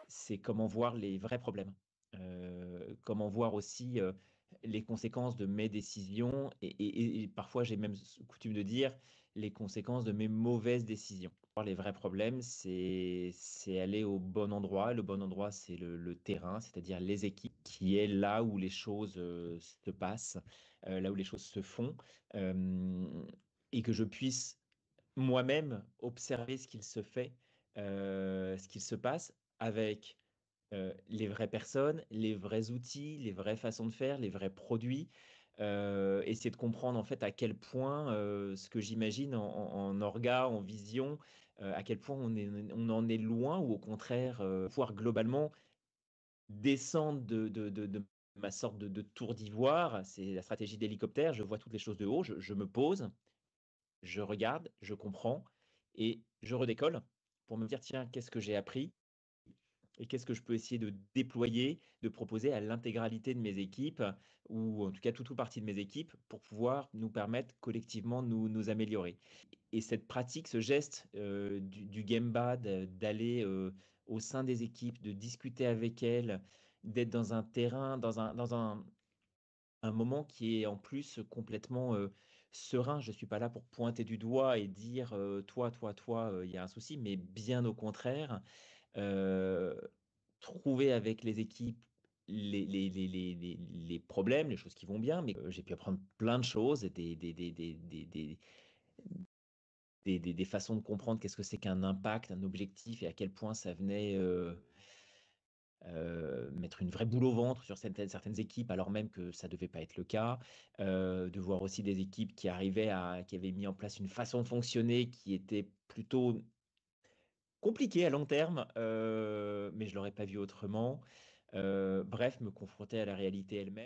C'est comment voir les vrais problèmes. Comment voir aussi les conséquences de mes décisions et parfois j'ai même coutume de dire les conséquences de mes mauvaises décisions. Voir les vrais problèmes, c'est aller au bon endroit. Le bon endroit, c'est le terrain, c'est-à-dire les équipes, qui est là où les choses se passent, là où les choses se font, euh, et que je puisse moi-même observer ce qu'il se fait, ce qu'il se passe avec les vraies personnes, les vrais outils, les vraies façons de faire, les vrais produits. Essayer de comprendre en fait à quel point ce que j'imagine en orga, en vision, à quel point on en est loin ou au contraire, pouvoir globalement descendre de ma sorte de tour d'ivoire. C'est la stratégie d'hélicoptère. Je vois toutes les choses de haut, je me pose, je regarde, je comprends et je redécolle pour me dire, tiens, qu'est-ce que j'ai appris et qu'est-ce que je peux essayer de déployer, de proposer à l'intégralité de mes équipes ou en tout cas toute ou partie de mes équipes pour pouvoir nous permettre collectivement de nous améliorer. Et cette pratique, ce geste du Gemba, d'aller au sein des équipes, de discuter avec elles, d'être dans un terrain, un moment qui est en plus complètement serein. Je ne suis pas là pour pointer du doigt et dire toi, il y a un souci, mais bien au contraire, euh, trouver avec les équipes les problèmes, les choses qui vont bien, mais j'ai pu apprendre plein de choses, et des façons de comprendre qu'est-ce que c'est qu'un impact, un objectif et à quel point ça venait mettre une vraie boule au ventre sur certaines équipes, alors même que ça devait pas être le cas. De voir aussi des équipes qui avaient mis en place une façon de fonctionner qui était plutôt compliquée à long terme, mais je l'aurais pas vu autrement. Bref, me confronter à la réalité elle-même.